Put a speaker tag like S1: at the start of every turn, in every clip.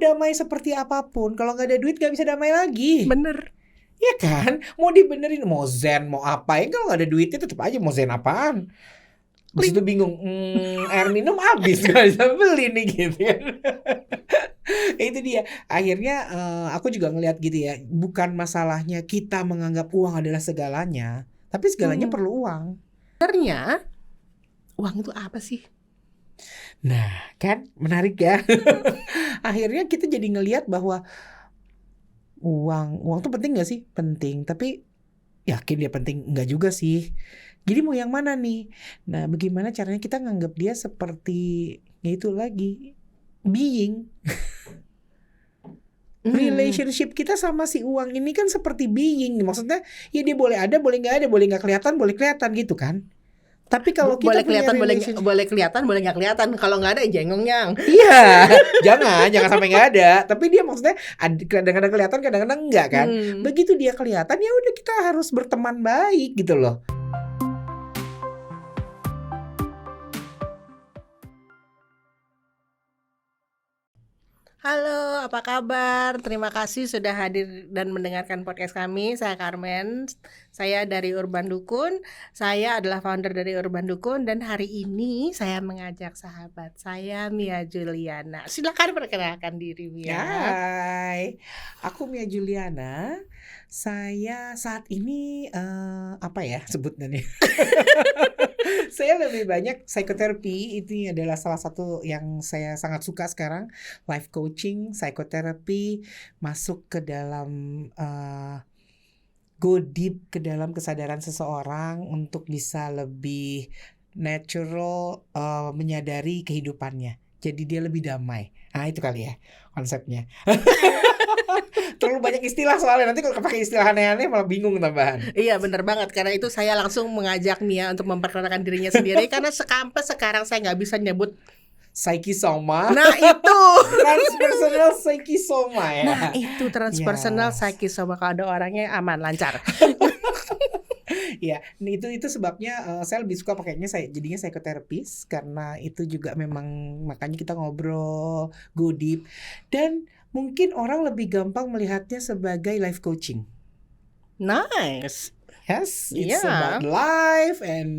S1: damai seperti apapun, kalau nggak ada duit nggak bisa damai lagi.
S2: Bener.
S1: Ya kan? Mau dibenerin, mau zen, mau apa, kalau nggak ada duitnya tetap aja mau zen apaan. Terus itu bingung, air minum habis, nggak bisa beli nih gitu kan. Itu dia. Akhirnya aku juga ngelihat gitu ya, bukan masalahnya kita menganggap uang adalah segalanya, tapi segalanya perlu uang.
S2: Sebenarnya uang itu apa sih?
S1: Nah, kan menarik ya. Akhirnya kita jadi ngelihat bahwa uang tuh penting gak sih? Penting, tapi yakin dia penting? Enggak juga sih. Jadi mau yang mana nih? Nah, bagaimana caranya kita nganggap dia seperti ya itu lagi, being. Relationship kita sama si uang ini kan seperti being. Maksudnya ya dia boleh ada, boleh nggak ada, boleh nggak kelihatan gitu kan. Tapi kalau kita
S2: boleh
S1: punya
S2: kelihatan,
S1: relationship,
S2: boleh kelihatan, boleh nggak kelihatan. Kalau nggak ada, jengongyang.
S1: iya, jangan sampai nggak ada. Tapi dia maksudnya kadang-kadang kelihatan, kadang-kadang enggak kan. Begitu dia kelihatan, ya udah kita harus berteman baik gitu loh.
S2: Halo, apa kabar? Terima kasih sudah hadir dan mendengarkan podcast kami. Saya Carmen, saya dari Urban Dukun. Saya adalah founder dari Urban Dukun dan hari ini saya mengajak sahabat saya Mia Juliana. Silakan perkenalkan diri, Mia.
S1: Hai, aku Mia Juliana. Saya saat ini apa ya sebutnya nih? Saya lebih banyak psikoterapi. Itu adalah salah satu yang saya sangat suka sekarang. Life coaching, psikoterapi, masuk ke dalam go deep ke dalam kesadaran seseorang untuk bisa lebih natural, menyadari kehidupannya. Jadi dia lebih damai. Nah itu kali ya konsepnya. Terlalu banyak istilah soalnya, nanti kalau pakai istilah aneh-aneh malah bingung tambahan.
S2: Iya benar banget, karena itu saya langsung mengajak Mia untuk memperkenalkan dirinya sendiri. Karena sampai sekarang saya nggak bisa nyebut
S1: Psyche-soma.
S2: Nah itu
S1: Transpersonal Psyche-soma ya.
S2: Nah itu transpersonal
S1: Yes.
S2: Psyche-soma. Kalau ada orangnya aman, lancar.
S1: Ya, itu sebabnya saya lebih suka pakainya jadinya psikoterapis, karena itu juga memang makanya kita ngobrol go deep, dan mungkin orang lebih gampang melihatnya sebagai life coaching.
S2: Nice.
S1: Yes, it's
S2: Yeah.
S1: about life and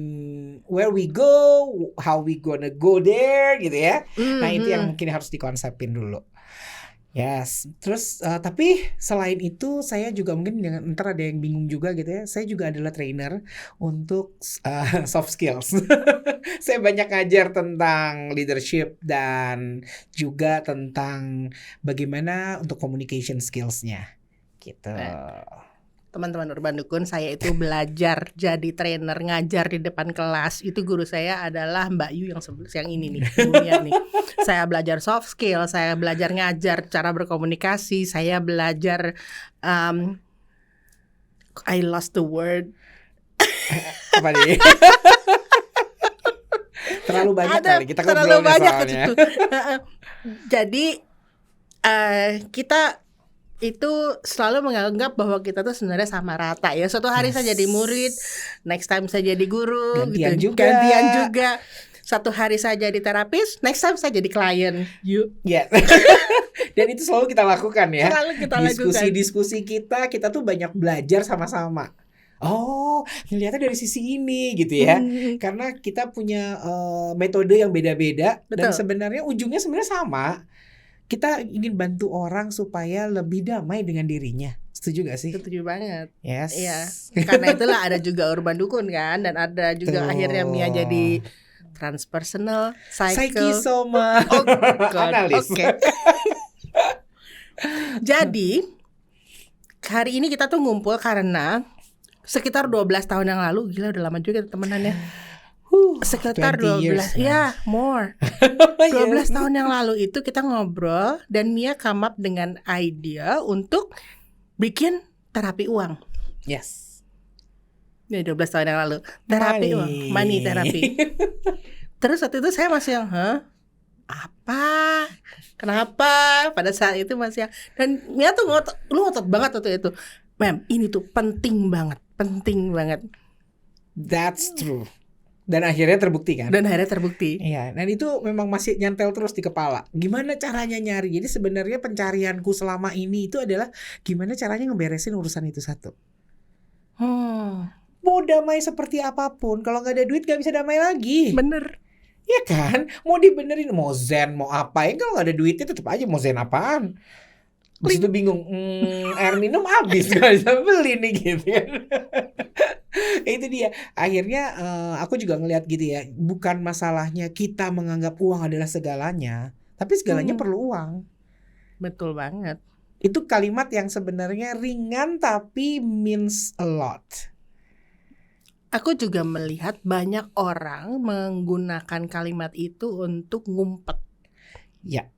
S1: where we go, how we gonna go there gitu ya. Nah itu yang mungkin harus dikonsepin dulu. Yes, terus tapi selain itu saya juga mungkin ntar ada yang bingung juga gitu ya. Saya juga adalah trainer untuk soft skills. Saya banyak ngajar tentang leadership dan juga tentang bagaimana untuk communication skills-nya gitu.
S2: Teman-teman Urban Dukun, saya itu belajar jadi trainer, ngajar di depan kelas. Itu guru saya adalah Mbak Yu yang ini nih, ibunya nih. Saya belajar soft skill, saya belajar ngajar cara berkomunikasi, saya belajar I lost the word.
S1: Apa nih? Terlalu banyak kali kita
S2: terlalu
S1: ngobrolnya
S2: banyak
S1: soalnya.
S2: itu. Jadi kita itu selalu menganggap bahwa kita tuh sebenarnya sama rata ya. Suatu hari saya jadi murid, next time saya jadi guru,
S1: Gantian
S2: gitu.
S1: juga.
S2: Gantian juga. Satu hari saya jadi terapis, next time saya jadi klien. Yuk.
S1: Ya. Dan itu selalu kita lakukan ya.
S2: Selalu kita
S1: Diskusi kita tuh banyak belajar sama-sama. Oh, ngeliatnya dari sisi ini gitu ya. Karena kita punya metode yang beda-beda. Dan sebenarnya ujungnya sebenarnya sama. Kita ingin bantu orang supaya lebih damai dengan dirinya. Setuju gak sih?
S2: Setuju banget.
S1: Yes.
S2: Iya. Karena itulah ada juga Urban Dukun kan, dan ada juga akhirnya Mia jadi transpersonal
S1: Psyche-soma.
S2: Oh God.
S1: Analis.
S2: Okay. Jadi hari ini kita tuh ngumpul karena sekitar 12 tahun yang lalu, gila udah lama juga temenannya. Sekitar 12 ya, more. 12 tahun yang lalu itu kita ngobrol dan Mia come up dengan ide untuk bikin terapi uang.
S1: Yes.
S2: Ya 12 tahun yang lalu. Terapi uang, money terapi. Terus waktu itu saya masih yang, apa? Kenapa? Pada saat itu masih yang, dan Mia tuh ngotot banget waktu itu. Mem, ini tuh penting banget.
S1: That's true. Dan akhirnya terbukti kan?
S2: Dan akhirnya terbukti.
S1: Iya, dan itu memang masih nyantel terus di kepala. Gimana caranya nyari? Jadi sebenarnya pencarianku selama ini itu adalah gimana caranya ngeberesin urusan itu satu. Mau damai seperti apapun, kalau nggak ada duit nggak bisa damai lagi.
S2: Bener.
S1: Iya kan? Mau dibenerin, mau zen, mau apa ya, kalau nggak ada duitnya tetap aja mau zen apaan. Terus itu bingung, air minum habis nggak bisa beli nih gitu kan. Itu dia. Akhirnya aku juga ngelihat gitu ya. Bukan masalahnya kita menganggap uang adalah segalanya, tapi segalanya perlu uang.
S2: Betul banget.
S1: Itu kalimat yang sebenarnya ringan tapi means a lot.
S2: Aku juga melihat banyak orang menggunakan kalimat itu untuk ngumpet.
S1: Ya.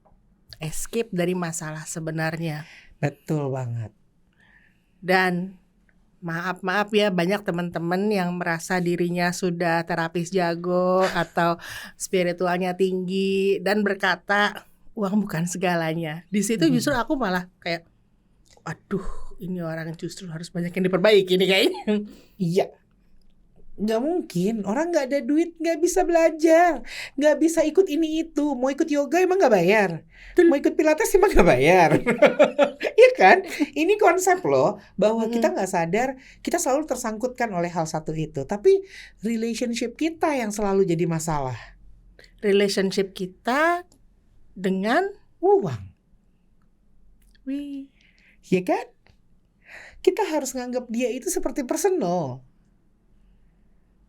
S2: Escape dari masalah sebenarnya.
S1: Betul banget.
S2: Dan maaf ya, banyak teman-teman yang merasa dirinya sudah terapis jago atau spiritualnya tinggi dan berkata uang bukan segalanya. Di situ justru aku malah kayak, aduh, ini orang justru harus banyak yang diperbaiki nih kayaknya.
S1: Iya. Gak mungkin, orang gak ada duit gak bisa belajar, gak bisa ikut ini itu. Mau ikut yoga emang gak bayar, mau ikut pilates emang gak bayar. Iya kan? Ini konsep loh, bahwa kita gak sadar, kita selalu tersangkutkan oleh hal satu itu. Tapi relationship kita yang selalu jadi masalah.
S2: Relationship kita dengan
S1: uang.
S2: Wih.
S1: Iya kan? Kita harus nganggap dia itu seperti personal.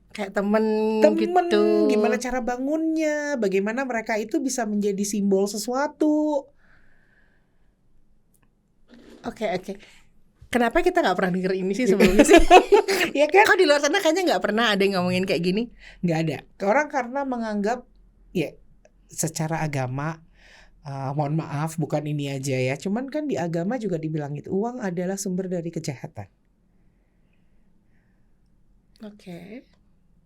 S2: Kayak temen gitu.
S1: Gimana cara bangunnya, bagaimana mereka itu bisa menjadi simbol sesuatu.
S2: Oke. Kenapa kita gak pernah denger ini sih sebelumnya sih?
S1: Ya kan?
S2: Kok di luar sana kayaknya gak pernah ada yang ngomongin kayak gini?
S1: Gak ada. Orang karena menganggap ya secara agama, mohon maaf bukan ini aja ya, cuman kan di agama juga dibilang itu uang adalah sumber dari kejahatan.
S2: Oke.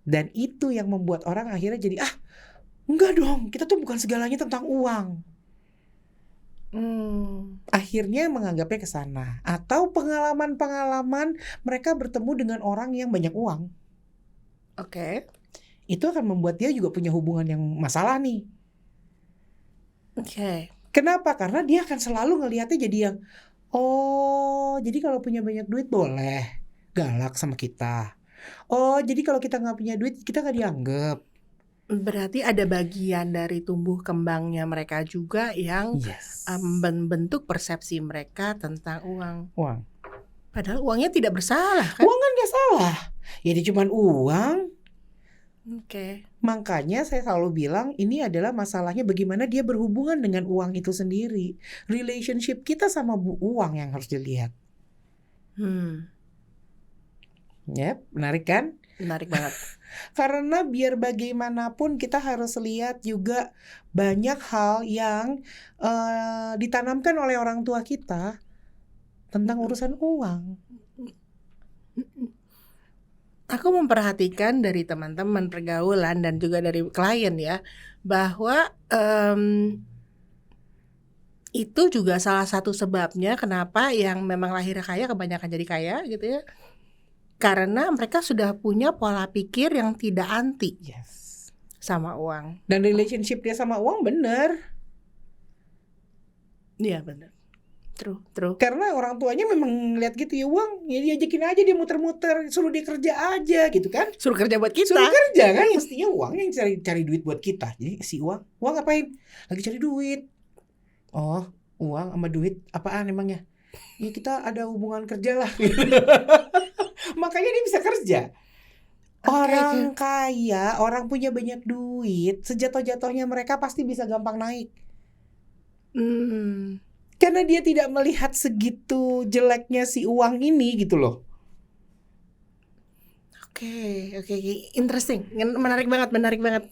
S1: Dan itu yang membuat orang akhirnya jadi enggak dong, kita tuh bukan segalanya tentang uang. Akhirnya menganggapnya ke sana. Atau pengalaman-pengalaman mereka bertemu dengan orang yang banyak uang.
S2: Oke.
S1: Itu akan membuat dia juga punya hubungan yang masalah nih.
S2: Oke.
S1: Kenapa? Karena dia akan selalu ngelihatnya jadi yang jadi kalau punya banyak duit boleh galak sama kita. Jadi kalau kita nggak punya duit kita nggak dianggap.
S2: Berarti ada bagian dari tumbuh kembangnya mereka juga yang membentuk persepsi mereka tentang uang. Padahal uangnya tidak bersalah kan?
S1: Uang kan nggak salah. Ya dia cuma uang.
S2: Oke.
S1: Makanya saya selalu bilang ini adalah masalahnya bagaimana dia berhubungan dengan uang itu sendiri. Relationship kita sama uang yang harus dilihat. Yep, menarik kan?
S2: Menarik banget.
S1: Karena biar bagaimanapun kita harus lihat juga banyak hal yang ditanamkan oleh orang tua kita tentang urusan uang.
S2: Aku memperhatikan dari teman-teman pergaulan dan juga dari klien ya, bahwa itu juga salah satu sebabnya kenapa yang memang lahirnya kaya kebanyakan jadi kaya gitu ya. Karena mereka sudah punya pola pikir yang tidak anti sama uang.
S1: Dan relationship dia sama uang bener.
S2: Iya bener. True.
S1: Karena orang tuanya memang ngeliat gitu ya, uang ya diajakin aja dia muter-muter, suruh dia kerja aja gitu kan.
S2: Suruh kerja buat kita.
S1: Suruh kerja kan, mestinya uang yang cari duit buat kita. Jadi si uang ngapain? Lagi cari duit. Uang sama duit apaan emangnya? Ya kita ada hubungan kerja lah. Makanya dia bisa kerja. Orang kaya, orang punya banyak duit, sejatuh-jatuhnya mereka pasti bisa gampang naik. Karena dia tidak melihat segitu jeleknya si uang ini gitu loh.
S2: Oke. Interesting. Menarik banget.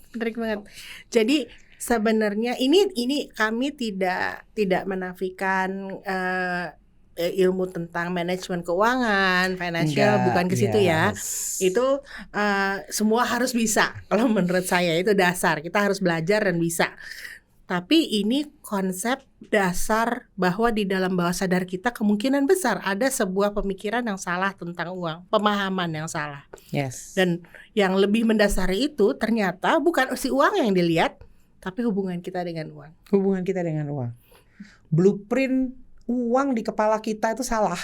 S2: Jadi sebenarnya ini kami tidak menafikan ilmu tentang manajemen keuangan, financial, bukan ke situ ya. Itu semua harus bisa. Kalau menurut saya itu dasar. Kita harus belajar dan bisa. Tapi ini konsep dasar bahwa di dalam bawah sadar kita kemungkinan besar ada sebuah pemikiran yang salah tentang uang, pemahaman yang salah.
S1: Yes.
S2: Dan yang lebih mendasari itu ternyata bukan si uang yang dilihat, tapi hubungan kita dengan uang.
S1: Hubungan kita dengan uang. Blueprint uang di kepala kita itu salah.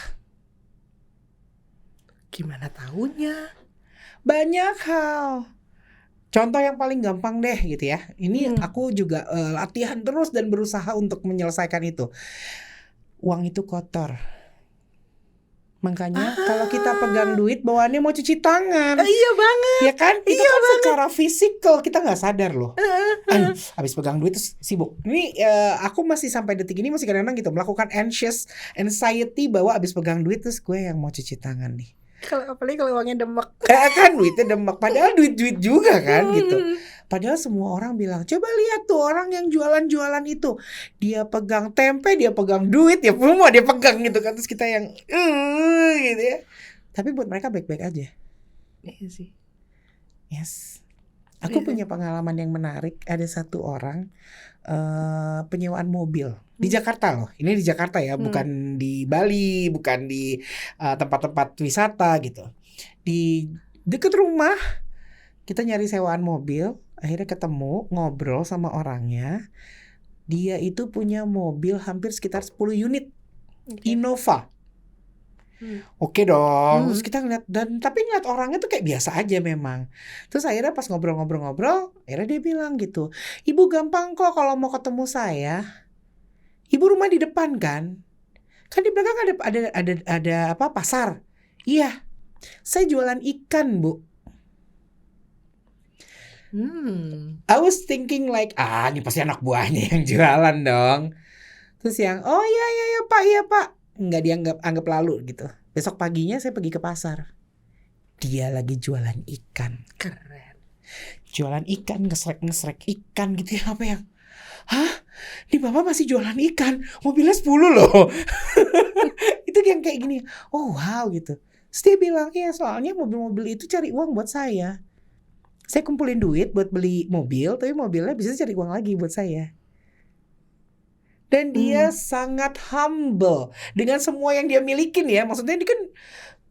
S2: Gimana tahunya?
S1: Banyak hal. Contoh yang paling gampang deh gitu ya. Ini aku juga latihan terus dan berusaha untuk menyelesaikan itu. Uang itu kotor. Makanya kalau kita pegang duit bawaannya mau cuci tangan.
S2: Iya banget.
S1: Ya kan? Itu
S2: Iya
S1: kan
S2: banget.
S1: secara fisikal kita nggak sadar loh. Habis pegang duit terus sibuk. Ini aku masih sampai detik ini masih kadang-kadang gitu melakukan anxiety bahwa habis pegang duit terus gue yang mau cuci tangan nih.
S2: Apalagi kalau uangnya demek.
S1: Kan duitnya demek, padahal duit juga kan gitu. Padahal semua orang bilang, coba lihat tuh orang yang jualan-jualan itu, dia pegang tempe, dia pegang duit, ya semua dia pegang gitu kan. Terus kita yang gitu ya. Tapi buat mereka baik-baik aja.
S2: Iya sih.
S1: Yes. Aku punya pengalaman yang menarik. Ada satu orang penyewaan mobil di Jakarta loh. Ini di Jakarta ya, bukan di Bali, bukan di tempat-tempat wisata gitu. Di deket rumah kita nyari sewaan mobil, akhirnya ketemu, ngobrol sama orangnya. Dia itu punya mobil hampir sekitar 10 unit Innova. Oke dong. Terus kita ngeliat tapi ngeliat orangnya tuh kayak biasa aja memang. Terus akhirnya pas ngobrol-ngobrol, akhirnya dia bilang gitu, "Ibu gampang kok kalau mau ketemu saya. Ibu rumah di depan kan? Kan di belakang ada apa pasar? Iya. Saya jualan ikan, Bu." I was thinking like, ini pasti anak buahnya yang jualan dong. Terus yang, "Oh iya Pak. Nggak anggap lalu gitu. Besok paginya saya pergi ke pasar. Dia lagi jualan ikan.
S2: Keren.
S1: Jualan ikan, ngesrek ikan gitu ya. Apa yang, hah? Di bapak masih jualan ikan? Mobilnya 10 loh. Itu yang kayak gini. Oh wow gitu. Terus dia bilang, ya soalnya mobil-mobil itu cari uang buat saya. Saya kumpulin duit buat beli mobil, tapi mobilnya bisa cari uang lagi buat saya. Dan dia sangat humble dengan semua yang dia milikin ya. Maksudnya ini kan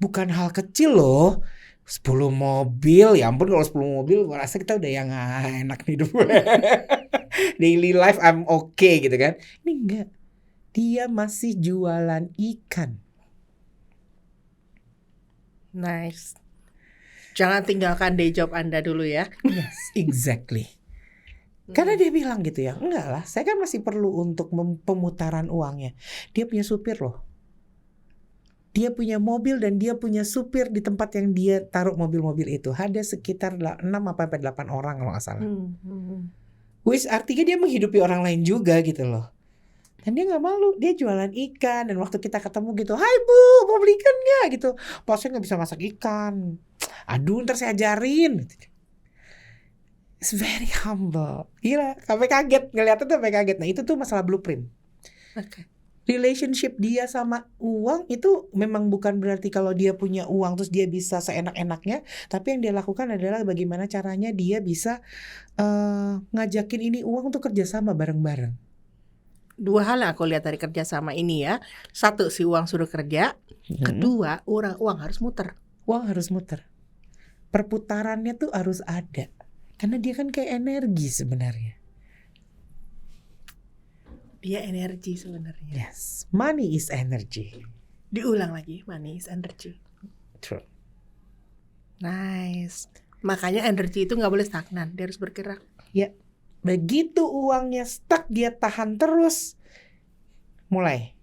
S1: bukan hal kecil loh. 10 mobil, ya ampun kalau 10 mobil gue rasa kita udah yang enak nih hidup. Daily life I'm okay gitu kan. Ini enggak. Dia masih jualan ikan.
S2: Nice. Jangan tinggalkan day job Anda dulu ya.
S1: Yes, exactly. Karena dia bilang gitu ya, enggak lah, saya kan masih perlu untuk pemutaran uangnya. Dia punya supir loh. Dia punya mobil dan dia punya supir di tempat yang dia taruh mobil-mobil itu. Ada sekitar 6 apa 8 orang kalau nggak salah. Which artinya dia menghidupi orang lain juga gitu loh. Dan dia nggak malu, dia jualan ikan. Dan waktu kita ketemu gitu, "Hai Bu, mau beli ikan nggak?" gitu. "Pak, saya nggak bisa masak ikan." "Aduh, ntar saya ajarin." It's very humble. Gila, sampai kaget ngeliatnya tuh sampai kaget. Nah itu tuh masalah blueprint.
S2: Okay.
S1: Relationship dia sama uang itu memang bukan berarti kalau dia punya uang terus dia bisa seenak-enaknya. Tapi yang dia lakukan adalah bagaimana caranya dia bisa ngajakin ini uang untuk kerjasama bareng-bareng.
S2: 2 hal yang aku lihat dari kerjasama ini ya. 1, si uang suruh kerja. Kedua, uang harus muter.
S1: Uang harus muter. Perputarannya tuh harus ada. Karena dia kan kayak energi sebenarnya.
S2: Dia energi sebenarnya.
S1: Yes, money is energy.
S2: Diulang lagi, money is energy.
S1: True.
S2: Nice. Makanya energi itu nggak boleh stagnan, dia harus bergerak.
S1: Ya, begitu uangnya stuck dia tahan terus. Mulai.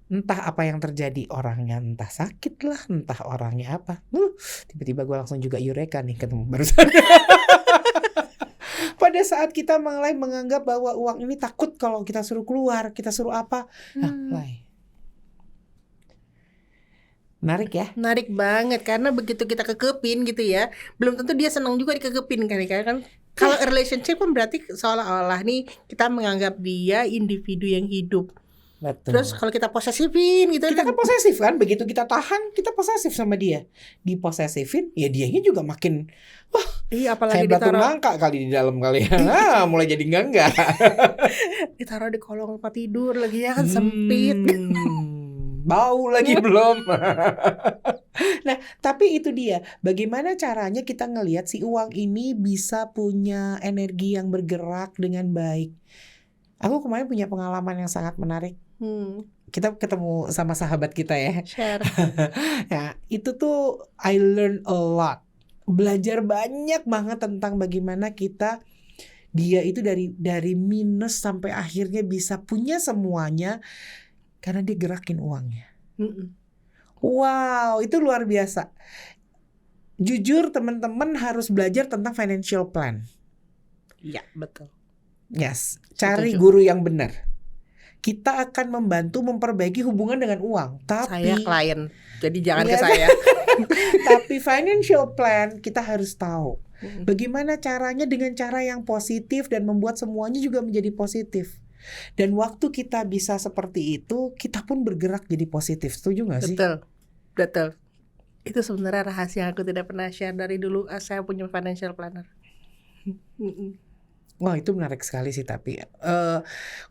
S1: Entah apa yang terjadi, orangnya entah sakit lah, entah orangnya apa. Tiba-tiba gue langsung juga eureka nih ketemu barusan. Pada saat kita mulai menganggap bahwa uang ini takut kalau kita suruh keluar, kita suruh apa, mulai. Menarik ya?
S2: Menarik banget karena begitu kita kekepin gitu ya, belum tentu dia senang juga dikekepin kan. Kalau relationship kan berarti seolah-olah nih kita menganggap dia individu yang hidup.
S1: Betul.
S2: Terus kalau kita posesifin gitu
S1: Kita kan posesif kan, begitu kita tahan, kita posesif sama dia. Diposesifin, ya dianya juga makin
S2: iya, apalagi
S1: kayak batu
S2: ditaruh
S1: nangka kali di dalam kali ya. Mulai jadi enggak.
S2: ditaruh di kolong tempat tidur lagi ya kan sempit.
S1: Bau lagi belum. Nah, tapi itu dia. Bagaimana caranya kita ngelihat si uang ini bisa punya energi yang bergerak dengan baik. Aku kemarin punya pengalaman yang sangat menarik. Kita ketemu sama sahabat kita ya.
S2: Share.
S1: Ya, itu tuh I learn a lot. Belajar banyak banget tentang bagaimana dia itu dari minus sampai akhirnya bisa punya semuanya karena dia gerakin uangnya. Wow, itu luar biasa. Jujur teman-teman harus belajar tentang financial plan.
S2: Iya, betul.
S1: Yes, cari
S2: Setuju.
S1: guru yang benar. Kita akan membantu memperbaiki hubungan dengan uang.
S2: Saya
S1: Tapi
S2: klien, jadi jangan ke
S1: Iya.
S2: saya.
S1: tapi financial plan kita harus tahu bagaimana caranya dengan cara yang positif dan membuat semuanya juga menjadi positif. Dan waktu kita bisa seperti itu, kita pun bergerak jadi positif. Setuju gak sih?
S2: Betul. Itu sebenarnya rahasia yang aku tidak pernah share dari dulu. Saya punya financial planner.
S1: Wah, itu menarik sekali sih. Tapi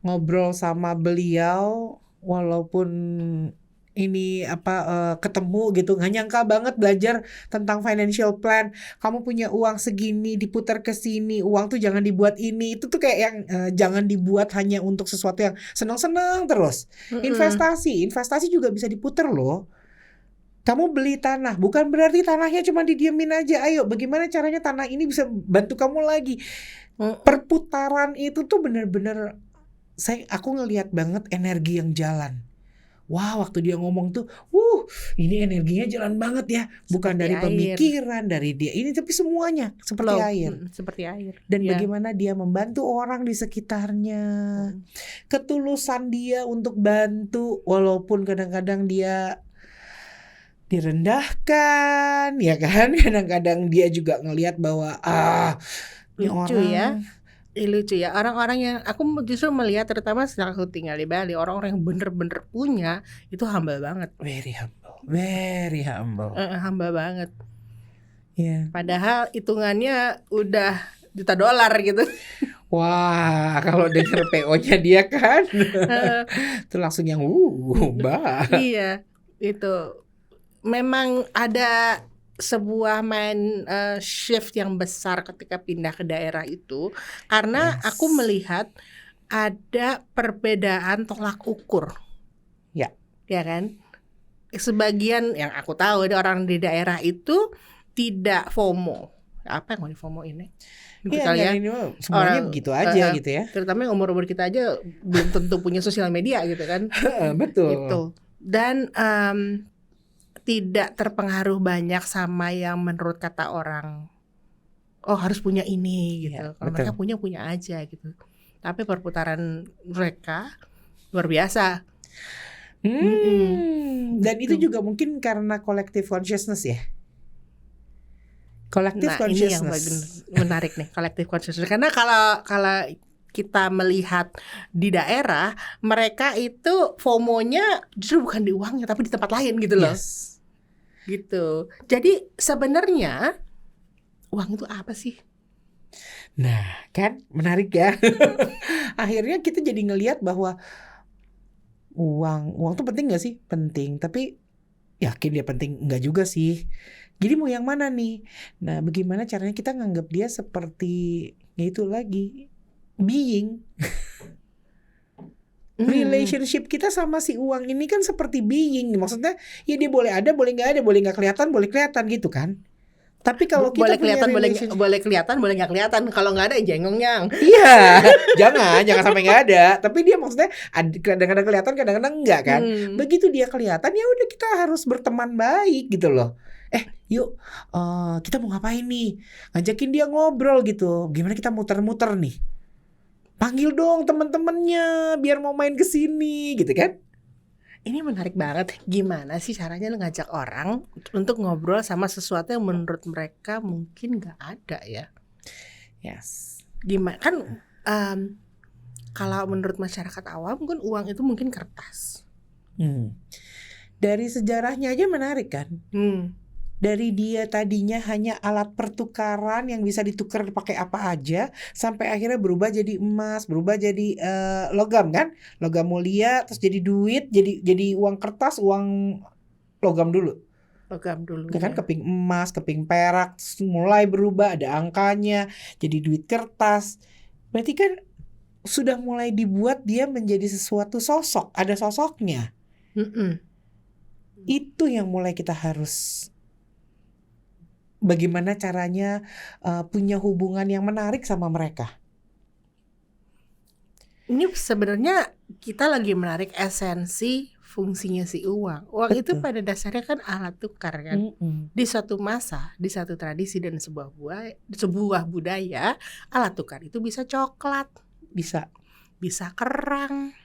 S1: ngobrol sama beliau, walaupun ini ketemu gitu, nggak nyangka banget belajar tentang financial plan. Kamu punya uang segini diputar ke sini, uang tuh jangan dibuat ini. Itu tuh kayak yang jangan dibuat hanya untuk sesuatu yang senang-senang terus. Investasi juga bisa diputar loh. Kamu beli tanah, bukan berarti tanahnya cuma didiemin aja. Ayo, bagaimana caranya tanah ini bisa bantu kamu lagi. Perputaran itu tuh benar-benar aku ngelihat banget energi yang jalan. Wah, waktu dia ngomong tuh, ini energinya jalan banget ya. Bukan
S2: Seperti
S1: dari
S2: air.
S1: pemikiran, dari dia ini, tapi semuanya seperti air.
S2: Seperti air.
S1: Dan
S2: Ya.
S1: bagaimana dia membantu orang di sekitarnya. Ketulusan dia untuk bantu, walaupun kadang-kadang dia direndahkan, ya kan? Kadang-kadang dia juga ngelihat bahwa ini
S2: Lucu
S1: orang
S2: ya. Lucu ya, orang-orang yang aku justru melihat, terutama setelah aku tinggal di Bali, orang-orang yang bener-bener punya itu humble banget.
S1: very humble, very humble.
S2: Humble banget.
S1: Ya.
S2: Padahal hitungannya udah juta dolar gitu.
S1: Wah, kalau dengar PO-nya dia kan, itu langsung yang bah.
S2: Iya, itu memang ada sebuah shift yang besar ketika pindah ke daerah itu, karena
S1: Yes.
S2: aku melihat ada perbedaan tolak ukur.
S1: Ya.
S2: Ya kan? Sebagian yang aku tahu ada orang di daerah itu tidak FOMO. Apa yang mau di FOMO ini? Gitu
S1: Iya,
S2: kali ya.
S1: ini mah semuanya
S2: Orang,
S1: begitu aja gitu ya.
S2: Terutama yang umur-umur kita aja belum tentu punya sosial media gitu kan.
S1: Betul.
S2: Gitu. Dan tidak terpengaruh banyak sama yang menurut kata orang, oh harus punya ini gitu.
S1: Iya,
S2: Kalau
S1: betul.
S2: mereka punya aja gitu. Tapi perputaran mereka luar biasa.
S1: Dan itu
S2: Gitu.
S1: juga mungkin karena collective consciousness ya. Collective
S2: Nah, ini yang
S1: consciousness.
S2: menarik nih, collective consciousness. Karena kalau kita melihat di daerah, mereka itu FOMO-nya justru bukan di uangnya tapi di tempat lain gitu loh.
S1: Yes.
S2: Gitu. Jadi sebenarnya uang itu apa sih?
S1: Nah, kan menarik ya. Akhirnya kita jadi ngelihat bahwa uang tuh penting gak sih? Penting, tapi yakin dia penting enggak juga sih. Jadi mau yang mana nih? Nah, bagaimana caranya kita nganggap dia seperti itu lagi being. Relationship kita sama si uang ini kan seperti being. Maksudnya ya dia boleh ada, boleh nggak ada, boleh nggak kelihatan gitu kan. Tapi kalau kita
S2: boleh
S1: punya
S2: kelihatan,
S1: relationship,
S2: boleh kelihatan, boleh nggak kelihatan. Kalau nggak ada jengongnya.
S1: iya, jangan sampai nggak ada. Tapi dia maksudnya kadang-kadang kelihatan, kadang-kadang enggak kan. Begitu dia kelihatan, ya udah kita harus berteman baik gitu loh. Yuk, kita mau ngapain nih? Ngajakin dia ngobrol gitu. Gimana kita muter-muter nih? Panggil dong teman-temannya biar mau main ke sini gitu kan.
S2: Ini menarik banget. Gimana sih caranya lu ngajak orang untuk ngobrol sama sesuatu yang menurut mereka mungkin nggak ada ya?
S1: Yes.
S2: Gimana kan Kalau menurut masyarakat awam kan uang itu mungkin kertas.
S1: Dari sejarahnya aja menarik kan. Dari dia tadinya hanya alat pertukaran yang bisa ditukar pakai apa aja, sampai akhirnya berubah jadi emas, berubah jadi logam kan, logam mulia, terus jadi duit, jadi uang kertas, uang logam dulu. Ya kan, keping emas, keping perak, mulai berubah, ada angkanya, jadi duit kertas. Berarti kan sudah mulai dibuat dia menjadi sesuatu sosok, ada sosoknya. Itu yang mulai kita harus, bagaimana caranya punya hubungan yang menarik sama mereka.
S2: Ini sebenarnya kita lagi menarik esensi fungsinya si uang. Uang itu pada dasarnya kan alat tukar kan. Di suatu masa, di satu tradisi dan sebuah budaya, alat tukar itu bisa coklat, bisa kerang,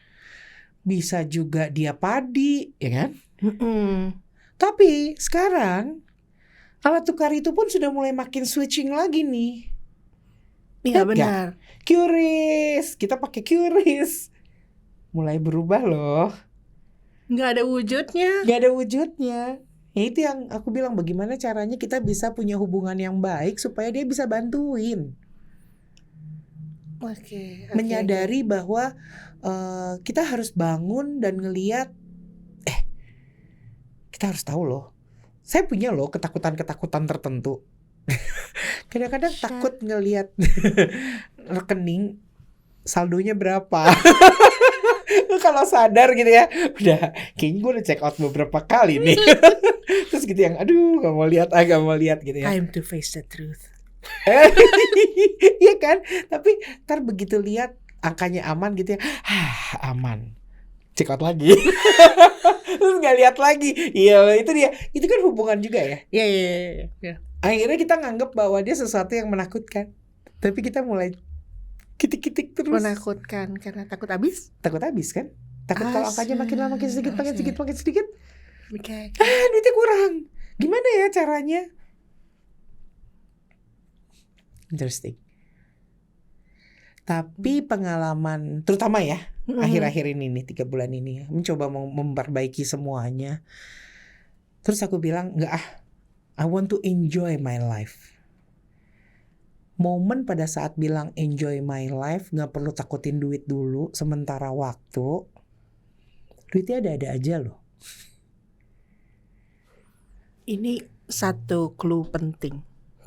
S1: bisa juga dia padi, ya kan? Tapi sekarang alat tukar itu pun sudah mulai makin switching lagi nih.
S2: Iya benar.
S1: QRIS, kita pakai QRIS. Mulai berubah loh.
S2: Nggak ada wujudnya.
S1: Ya itu yang aku bilang, bagaimana caranya kita bisa punya hubungan yang baik supaya dia bisa bantuin. Menyadari bahwa kita harus bangun dan ngelihat, kita harus tahu loh. Saya punya loh ketakutan tertentu. Kadang-kadang takut ngelihat rekening saldonya berapa. Kalau sadar gitu ya, udah kayaknya gue udah check out beberapa kali nih. Terus gitu yang aduh gak mau lihat gitu ya.
S2: Time to face the truth.
S1: Iya kan? Tapi ntar begitu lihat angkanya aman gitu ya, aman, check out lagi. Terus gak lihat lagi. Iya itu dia. Itu kan hubungan juga ya.
S2: Iya.
S1: Akhirnya kita nganggep bahwa dia sesuatu yang menakutkan, tapi kita mulai kitik-kitik terus.
S2: Menakutkan karena takut habis
S1: kan? Takut kalau angkanya makin lama makin sedikit.
S2: Okay.
S1: Duitnya kurang. Gimana ya caranya? Interesting. Tapi pengalaman terutama ya akhir-akhir ini nih 3 bulan ini mencoba memperbaiki semuanya. Terus aku bilang I want to enjoy my life. Momen pada saat bilang enjoy my life, gak perlu takutin duit dulu sementara waktu. Duitnya ada-ada aja loh.
S2: Ini satu clue penting.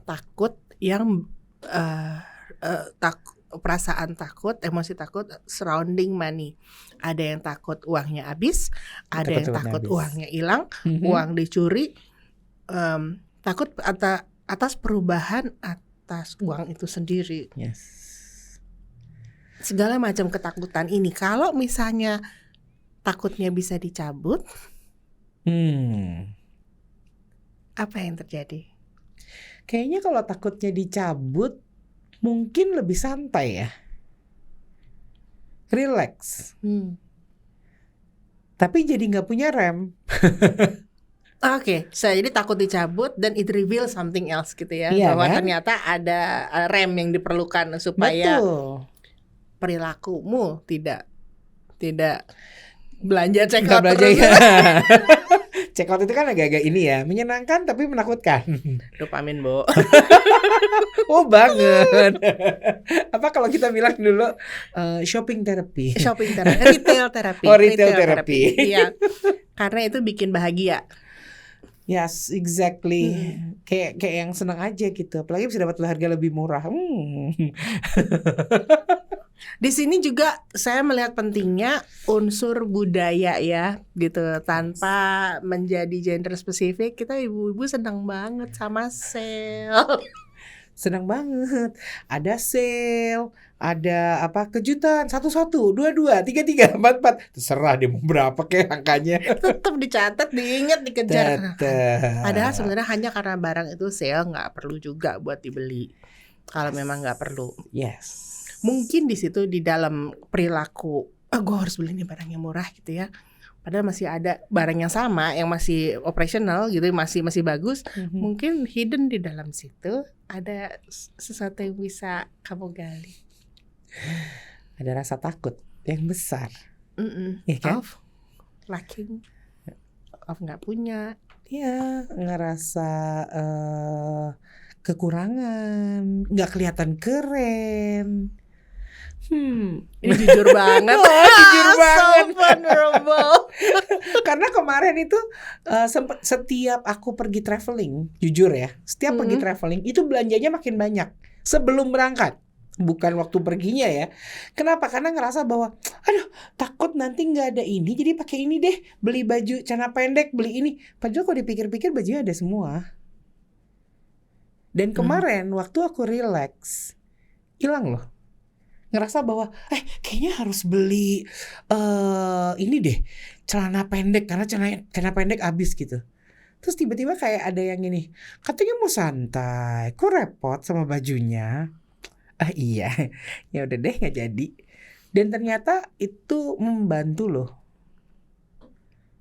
S2: Takut yang perasaan takut, emosi takut surrounding money. Ada yang takut uangnya habis, ada yang takut uangnya hilang, uang dicuri, takut atas perubahan atas uang itu sendiri.
S1: Yes.
S2: Segala macam ketakutan ini kalau misalnya takutnya bisa dicabut, apa yang terjadi?
S1: Kayaknya kalau takutnya dicabut mungkin lebih santai ya, relax. Tapi jadi nggak punya rem.
S2: Oke, jadi takut dicabut dan it reveal something else gitu ya, bahwa kan? Ternyata ada rem yang diperlukan supaya perilakumu tidak belanja check out terus.
S1: Check out itu kan agak-agak ini ya, menyenangkan tapi menakutkan.
S2: Dopamin, Bo.
S1: Oh banget. Apa kalau kita bilang dulu shopping therapy.
S2: Retail therapy.
S1: Retail therapy.
S2: Iya. Karena itu bikin bahagia.
S1: Yes, exactly. Kayak yang senang aja gitu. Apalagi bisa dapat harga lebih murah.
S2: Di sini juga saya melihat pentingnya unsur budaya ya, gitu. Tanpa menjadi gender spesifik, kita ibu-ibu senang banget sama sale.
S1: Senang banget. Ada sale, ada kejutan 1, 2, 2, 3, 4. Terserah deh mau berapa kayak angkanya.
S2: Tetap dicatat, diingat, dikejar. Padahal sebenarnya hanya karena barang itu sale nggak perlu juga buat dibeli. Kalau memang nggak perlu.
S1: Yes.
S2: Mungkin di situ di dalam perilaku, gue harus beli ini barang yang murah gitu ya. Padahal masih ada barang yang sama yang masih operational gitu, masih bagus. Mungkin hidden di dalam situ ada sesuatu yang bisa kamu gali.
S1: ada rasa takut yang besar,
S2: Mm-mm.
S1: ya kan?
S2: Of lacking, of nggak punya.
S1: Ya, ngerasa kekurangan, nggak kelihatan keren.
S2: Ini jujur banget.
S1: Jujur
S2: So
S1: banget.
S2: vulnerable.
S1: Karena kemarin itu setiap aku pergi traveling, jujur ya, setiap pergi traveling itu belanjanya makin banyak sebelum berangkat. Bukan waktu perginya ya. Kenapa? Karena ngerasa bahwa aduh, takut nanti nggak ada ini, jadi pakai ini deh. Beli baju celana pendek, beli ini. Padahal kalau dipikir-pikir bajunya ada semua. Dan kemarin waktu aku relax, hilang loh. Ngerasa bahwa kayaknya harus beli ini deh, celana pendek, karena celana pendek habis gitu. Terus tiba-tiba kayak ada yang gini, katanya mau santai, kok repot sama bajunya. Iya, ya udah deh, nggak jadi. Dan ternyata itu membantu loh,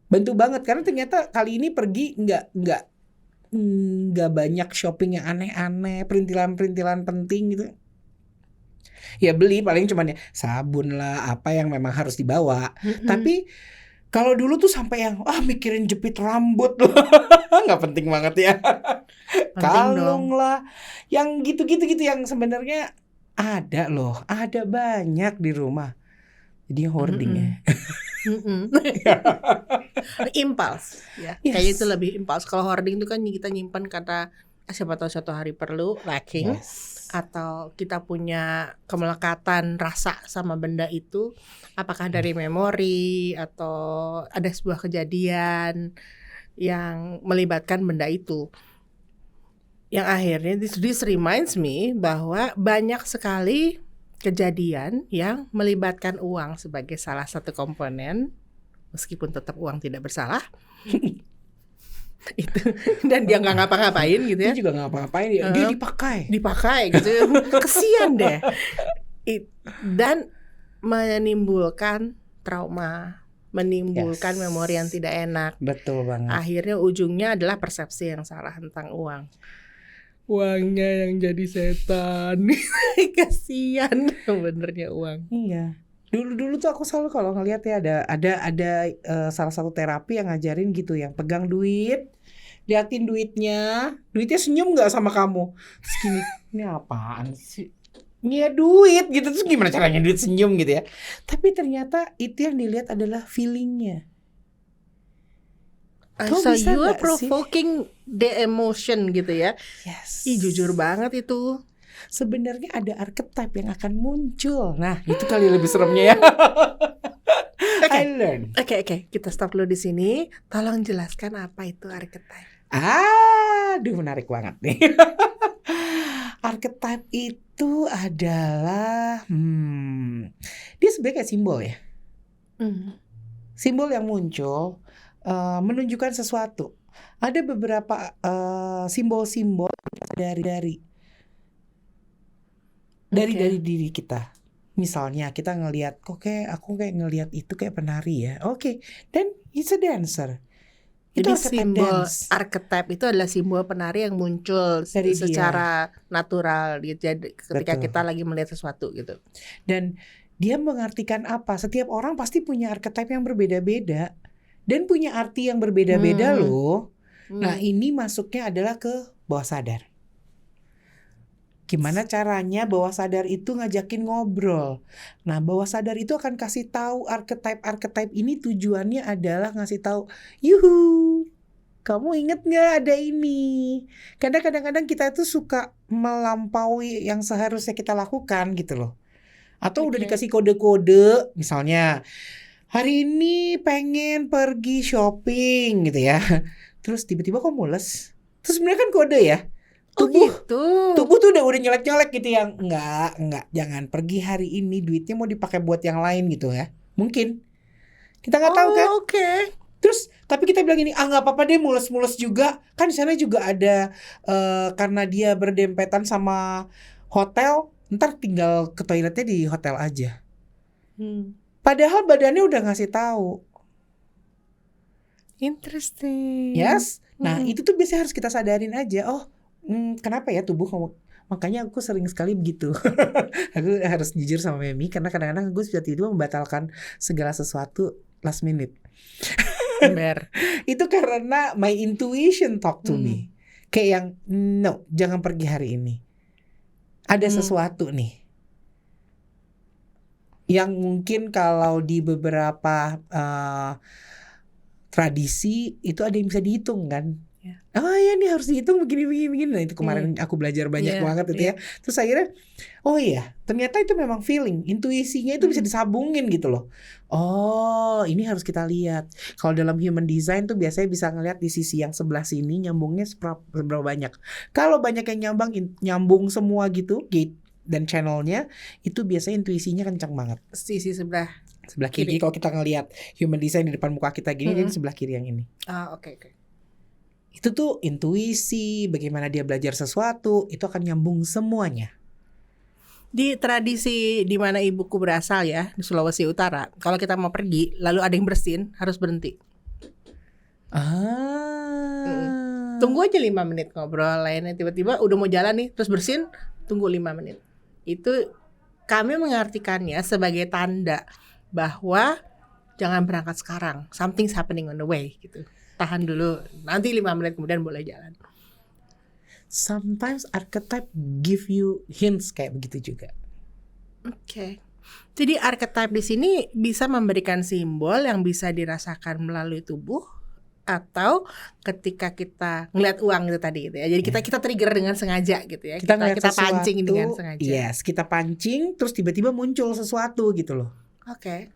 S1: bantu banget, karena ternyata kali ini pergi nggak banyak shopping yang aneh-aneh, perintilan-perintilan penting gitu. Ya beli paling cuman ya sabun lah, apa yang memang harus dibawa. Tapi kalau dulu tuh sampai yang mikirin jepit rambut loh. Nggak penting banget ya. Kalung lah, yang gitu-gitu yang sebenarnya ada loh, ada banyak di rumah. Jadi hoarding ya.
S2: Impulse ya.
S1: Yes.
S2: Kayaknya itu lebih impulse. Kalau hoarding itu kan kita nyimpan karena siapa tahu suatu hari perlu, lacking.
S1: Yes.
S2: Atau kita punya kemelekatan rasa sama benda itu, apakah dari memori atau ada sebuah kejadian yang melibatkan benda itu. Yang akhirnya this reminds me bahwa banyak sekali kejadian yang melibatkan uang sebagai salah satu komponen, meskipun tetap uang tidak bersalah. Itu, dan dia nggak ngapa-ngapain gitu ya.
S1: Dia juga nggak ngapa-ngapain, dia dipakai gitu.
S2: Kesian deh. Dan menimbulkan trauma, menimbulkan memori yang tidak enak.
S1: Betul banget.
S2: Akhirnya ujungnya adalah persepsi yang salah tentang uang. Uangnya yang jadi setan. Kasian benernya uang.
S1: Iya. Dulu tuh aku selalu kalau ngelihat ya ada salah satu terapi yang ngajarin gitu, yang pegang duit, liatin duitnya senyum nggak sama kamu, terus gini, ini apaan sih? Iya duit gitu, terus gimana caranya duit senyum gitu ya? Tapi ternyata itu yang dilihat adalah feelingnya.
S2: So you are provoking the emotion gitu ya?
S1: Yes.
S2: Jujur banget itu.
S1: Sebenarnya ada archetype yang akan muncul. Nah, itu kali lebih seremnya ya. I learn.
S2: Oke, kita stop dulu di sini. Tolong jelaskan apa itu archetype.
S1: Aduh, menarik banget nih. Archetype itu adalah dia sebenarnya kayak simbol ya. Simbol yang muncul menunjukkan sesuatu. Ada beberapa simbol-simbol dari diri kita. Misalnya kita ngelihat, aku kayak ngelihat itu kayak penari ya. Oke, dan it's a dancer.
S2: Jadi simbol archetype itu adalah simbol penari yang muncul dari secara natural ketika kita lagi melihat sesuatu gitu.
S1: Dan dia mengartikan apa? Setiap orang pasti punya archetype yang berbeda-beda dan punya arti yang berbeda-beda loh. Nah, ini masuknya adalah ke bawah sadar. Gimana caranya bawah sadar itu ngajakin ngobrol. Nah, bawah sadar itu akan kasih tahu archetype ini tujuannya adalah ngasih tahu, yuhu, kamu inget gak ada ini? Karena kadang-kadang kita itu suka melampaui yang seharusnya kita lakukan gitu loh. Atau udah dikasih kode-kode, misalnya hari ini pengen pergi shopping gitu ya. Terus tiba-tiba kok mules. Terus sebenarnya kan kode ya. Tubuh tuh udah nyelek-nyelek gitu, yang enggak, jangan pergi hari ini, duitnya mau dipakai buat yang lain gitu ya. Mungkin kita nggak tahu kan. Terus tapi kita bilang ini, nggak apa-apa deh, mules-mules juga kan di sana juga ada karena dia berdempetan sama hotel, ntar tinggal ke toiletnya di hotel aja. Padahal badannya udah ngasih tahu.
S2: Interesting.
S1: Yes. Nah, itu tuh biasanya harus kita sadarin aja. Kenapa ya tubuh Makanya aku sering sekali begitu. Aku harus jujur sama Memi karena kadang-kadang aku sudah tiba membatalkan segala sesuatu last minute.
S2: Ember.
S1: Itu karena my intuition talk to me. Kayak yang no, jangan pergi hari ini. Ada sesuatu nih yang mungkin kalau di beberapa tradisi itu ada yang bisa dihitung kan. Oh ya ini harus dihitung begini. Nah itu kemarin aku belajar banyak banget itu ya. Terus akhirnya oh iya ternyata itu memang feeling, intuisinya itu bisa disambungin gitu loh. Oh ini harus kita lihat. Kalau dalam human design tuh biasanya bisa ngelihat di sisi yang sebelah sini nyambungnya seberapa banyak. Kalau banyak yang nyambung semua gitu gate dan channelnya itu biasanya intuisinya kencang banget.
S2: Sisi sebelah
S1: kiri. Kalau kita ngelihat human design di depan muka kita gini, jadi sebelah kiri yang ini.
S2: Oke.
S1: Itu tuh intuisi, bagaimana dia belajar sesuatu, itu akan nyambung semuanya.
S2: Di tradisi di mana ibuku berasal ya, di Sulawesi Utara, kalau kita mau pergi, lalu ada yang bersin, harus berhenti. Tunggu aja 5 menit ngobrol lainnya, tiba-tiba udah mau jalan nih, terus bersin, tunggu 5 menit. Itu kami mengartikannya sebagai tanda bahwa jangan berangkat sekarang, something's happening on the way gitu. Tahan dulu, nanti 5 menit kemudian boleh jalan.
S1: Sometimes archetype give you hints kayak begitu juga.
S2: Oke. Jadi archetype di sini bisa memberikan simbol yang bisa dirasakan melalui tubuh atau ketika kita ngeliat uang itu tadi gitu ya. Jadi kita trigger dengan sengaja gitu ya. Kita pancing dengan sengaja.
S1: Yes, kita pancing terus tiba-tiba muncul sesuatu gitu loh.
S2: Oke.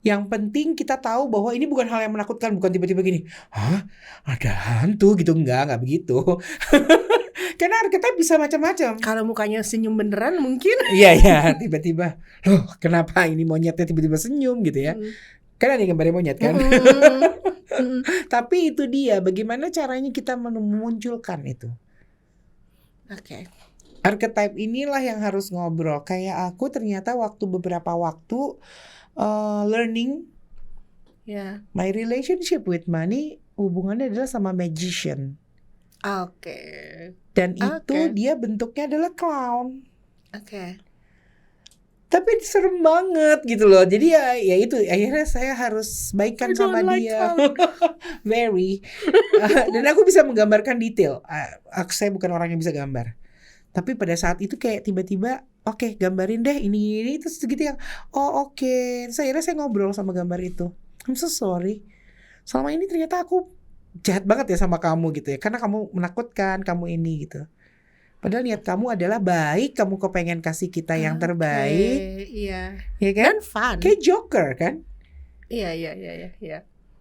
S1: Yang penting kita tahu bahwa ini bukan hal yang menakutkan, bukan tiba-tiba gini, hah ada hantu gitu, enggak begitu. Karena archetype bisa macam-macam.
S2: Kalau mukanya senyum beneran mungkin.
S1: Iya tiba-tiba, loh kenapa ini monyetnya tiba-tiba senyum gitu ya. Kan ada gambarnya monyet kan. Tapi itu dia, bagaimana caranya kita memunculkan itu.
S2: Oke.
S1: Archetype inilah yang harus ngobrol. Kayak aku ternyata beberapa waktu learning my relationship with money hubungannya adalah sama magician.
S2: Oke.
S1: Dan itu dia bentuknya adalah clown.
S2: Oke.
S1: Tapi serem banget gitu loh. Jadi ya itu akhirnya saya harus baikan sama dia. Very. Dan aku bisa menggambarkan detail. Saya bukan orang yang bisa gambar. Tapi pada saat itu kayak tiba-tiba oke, gambarin deh ini terus gitu yang oke. Terus akhirnya saya ngobrol sama gambar itu. I'm so sorry. Selama ini ternyata aku jahat banget ya sama kamu gitu ya. Karena kamu menakutkan, kamu ini gitu. Padahal niat kamu adalah baik, kamu kepengen kasih kita yang terbaik.
S2: Iya.
S1: Ya kan?
S2: Dan fun.
S1: Kayak Joker kan?
S2: Iya.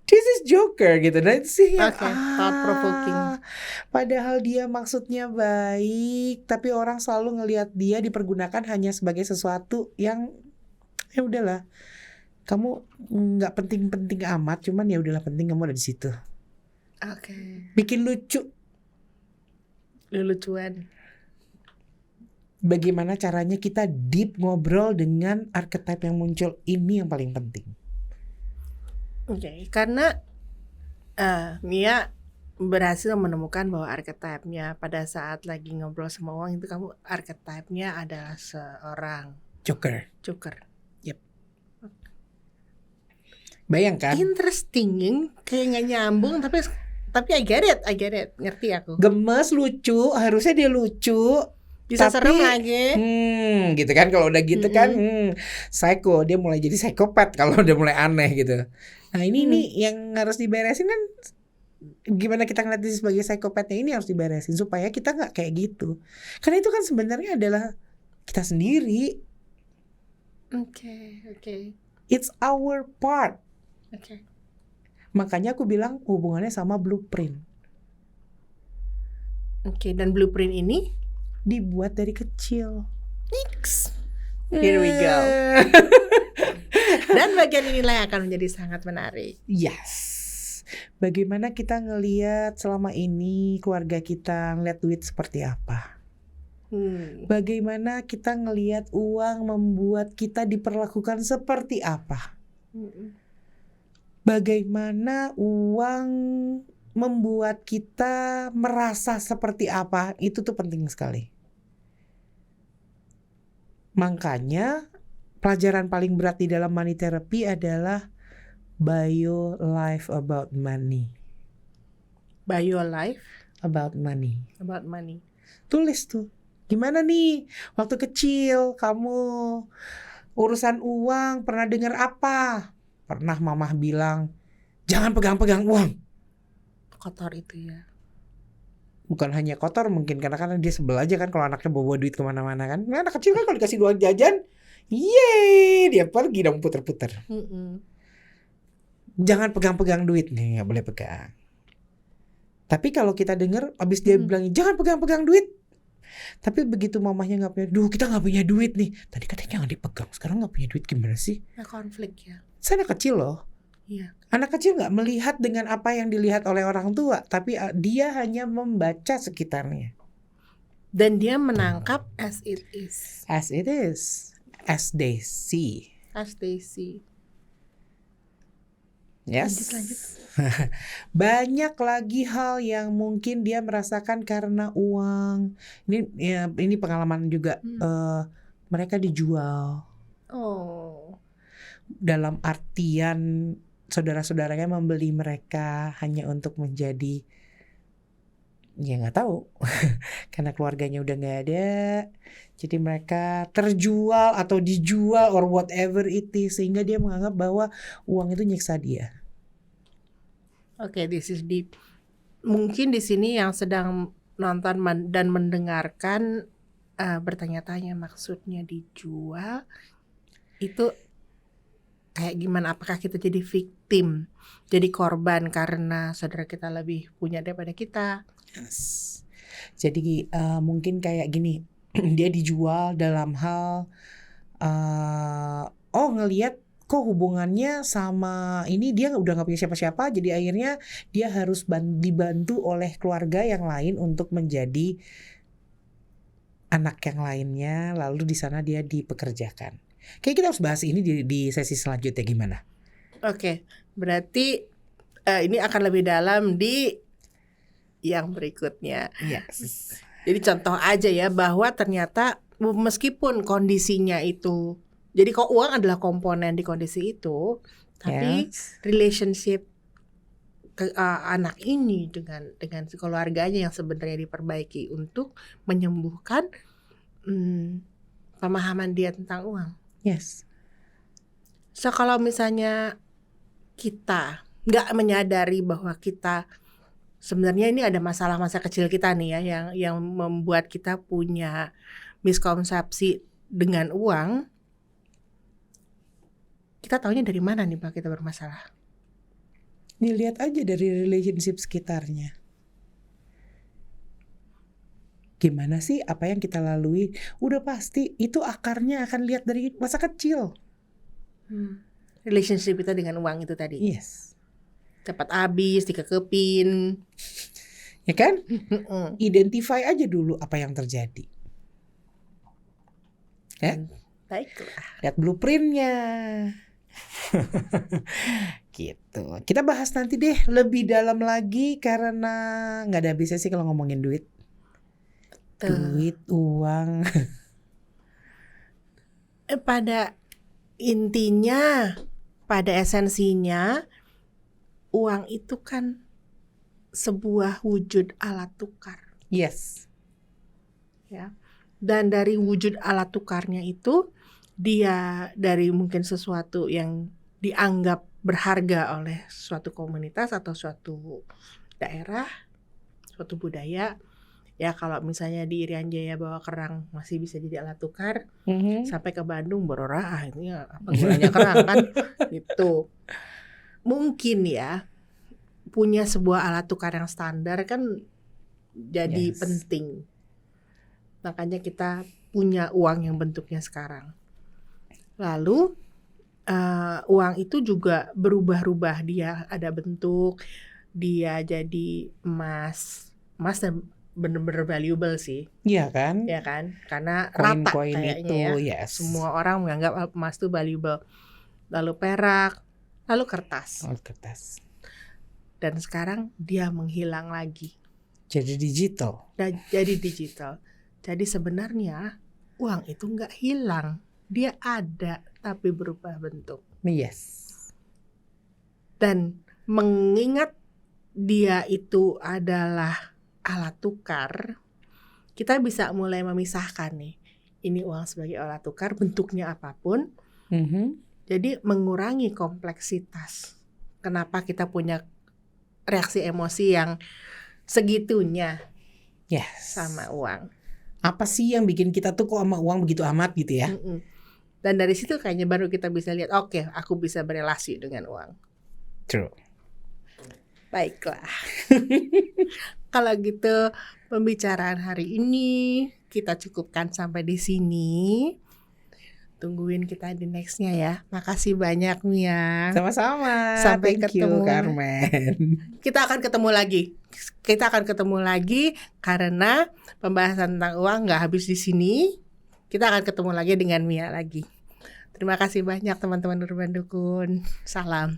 S1: This is Joker gitu. Dan sih
S2: thought provoking.
S1: Padahal dia maksudnya baik, tapi orang selalu ngelihat dia dipergunakan hanya sebagai sesuatu yang ya udahlah. Kamu nggak penting-penting amat, cuman ya udahlah penting kamu ada di situ.
S2: Oke.
S1: Bikin lucu.
S2: Lucuan.
S1: Bagaimana caranya kita deep ngobrol dengan archetype yang muncul, ini yang paling penting.
S2: Oke, karena Mia berhasil menemukan bahwa archetype-nya pada saat lagi ngobrol sama uang itu kamu archetype-nya adalah seorang
S1: Joker.
S2: Yep.
S1: Bayangkan.
S2: Interesting, kayak nggak nyambung tapi I get it, ngerti aku.
S1: Gemes, lucu, harusnya dia lucu.
S2: Bisa
S1: tapi,
S2: serem lagi.
S1: Gitu kan kalau udah gitu kan, psycho, dia mulai jadi psikopat kalau udah mulai aneh gitu. Nah ini nih yang harus diberesin kan, gimana kita ngeliat dia sebagai psikopatnya ini harus diberesin supaya kita nggak kayak gitu. Karena itu kan sebenarnya adalah kita sendiri.
S2: Oke.
S1: It's our part.
S2: Oke.
S1: Makanya aku bilang hubungannya sama blueprint.
S2: Oke, dan blueprint ini
S1: dibuat dari kecil.
S2: Here we go. Dan bagian inilah yang akan menjadi sangat menarik.
S1: Yes. Bagaimana kita ngelihat selama ini keluarga kita ngelihat duit seperti apa? Bagaimana kita ngelihat uang membuat kita diperlakukan seperti apa? Bagaimana uang membuat kita merasa seperti apa, itu tuh penting sekali. Makanya pelajaran paling berat di dalam money therapy adalah buy your life about money.
S2: Buy your life
S1: About money.
S2: about money.
S1: Tulis tuh. Gimana nih waktu kecil kamu urusan uang pernah dengar apa? Pernah mamah bilang jangan pegang-pegang uang.
S2: Kotor itu ya.
S1: Bukan hanya kotor mungkin karena dia sebel aja kan kalau anaknya bawa duit kemana-mana kan. Nah, anak kecil kan kalau dikasih uang jajan, yeay dia pergi dong puter-puter. Jangan pegang-pegang duit nih, nggak boleh pegang. Tapi kalau kita dengar abis dia bilang jangan pegang-pegang duit, tapi begitu mamahnya nggak punya, kita nggak punya duit nih. Tadi katanya jangan dipegang, sekarang nggak punya duit gimana sih?
S2: Nah, konflik ya.
S1: Saya anak kecil loh.
S2: Iya.
S1: Anak kecil nggak melihat dengan apa yang dilihat oleh orang tua, tapi dia hanya membaca sekitarnya.
S2: Dan dia menangkap as it is.
S1: As it is, as they see.
S2: As they see.
S1: Yes.
S2: Lanjut.
S1: Banyak lagi hal yang mungkin dia merasakan karena uang. Ini pengalaman juga. Mereka dijual.
S2: Oh.
S1: Dalam artian saudara-saudaranya membeli mereka hanya untuk menjadi, ya nggak tahu, karena keluarganya udah nggak ada, jadi mereka terjual atau dijual or whatever it is, sehingga dia menganggap bahwa uang itu nyiksa dia.
S2: Oke, this is deep. Mungkin di sini yang sedang nonton dan mendengarkan bertanya-tanya maksudnya dijual itu kayak gimana? Apakah kita jadi victim, jadi korban karena saudara kita lebih punya daripada kita?
S1: Yes. Jadi mungkin kayak gini, dia dijual dalam hal ngelihat kok hubungannya sama ini dia udah nggak punya siapa-siapa, jadi akhirnya dia harus dibantu oleh keluarga yang lain untuk menjadi anak yang lainnya, lalu di sana dia dipekerjakan. Kayak kita harus bahas ini di sesi selanjutnya gimana?
S2: Oke, berarti ini akan lebih dalam di yang berikutnya.
S1: Yes.
S2: Jadi contoh aja ya bahwa ternyata meskipun kondisinya itu, jadi kok uang adalah komponen di kondisi itu, tapi relationship anak ini dengan keluarganya yang sebenarnya diperbaiki untuk menyembuhkan pemahaman dia tentang uang.
S1: Yes.
S2: So kalau misalnya kita nggak menyadari bahwa kita sebenarnya ini ada masalah-masa kecil kita nih ya yang membuat kita punya miskonsepsi dengan uang, kita taunya dari mana nih Pak kita bermasalah?
S1: Nih lihat aja dari relationship sekitarnya. Gimana sih apa yang kita lalui? Udah pasti itu akarnya akan lihat dari masa kecil.
S2: Relationship kita dengan uang itu tadi.
S1: Yes.
S2: Cepat habis, dikekepin.
S1: Ya kan? Identify aja dulu apa yang terjadi. Ya?
S2: Baiklah.
S1: Lihat blueprintnya. Gitu. Kita bahas nanti deh lebih dalam lagi karena nggak ada habisnya sih kalau ngomongin duit. Duit, uang.
S2: Pada intinya, pada esensinya, uang itu kan sebuah wujud alat tukar.
S1: Yes.
S2: Ya. Dan dari wujud alat tukarnya itu, dia dari mungkin sesuatu yang dianggap berharga oleh suatu komunitas atau suatu daerah, suatu budaya. Ya kalau misalnya di Irian Jaya bawa kerang masih bisa jadi alat tukar, sampai ke Bandung berora ini apa gunanya kerang kan gitu. Mungkin ya punya sebuah alat tukar yang standar kan jadi penting. Makanya kita punya uang yang bentuknya sekarang. Lalu uang itu juga berubah-ubah, dia ada bentuk, dia jadi emas dan bener-bener valuable sih.
S1: Iya kan?
S2: Ya kan? Karena
S1: Koin-koin
S2: rata kayaknya
S1: itu,
S2: ya. Semua orang menganggap emas itu valuable. Lalu perak, lalu kertas. dan sekarang dia menghilang lagi.
S1: Jadi digital.
S2: Dan jadi digital. Jadi sebenarnya uang itu nggak hilang, dia ada tapi berubah bentuk.
S1: Yes.
S2: Dan mengingat dia itu adalah alat tukar, kita bisa mulai memisahkan nih. Ini uang sebagai alat tukar, bentuknya apapun. Jadi mengurangi kompleksitas. Kenapa kita punya reaksi emosi yang segitunya sama uang?
S1: Apa sih yang bikin kita tuh kok sama uang begitu amat gitu ya?
S2: Dan dari situ kayaknya baru kita bisa lihat, oke, aku bisa berelasi dengan uang.
S1: True.
S2: Baiklah. Kalau gitu pembicaraan hari ini kita cukupkan sampai di sini. Tungguin kita di nextnya ya. Makasih banyak Mia.
S1: Sama-sama.
S2: Sampai
S1: Thank
S2: ketemu.
S1: you, Carmen.
S2: Kita akan ketemu lagi. Karena pembahasan tentang uang nggak habis di sini. Kita akan ketemu lagi dengan Mia lagi. Terima kasih banyak teman-teman Urban Dukun. Salam.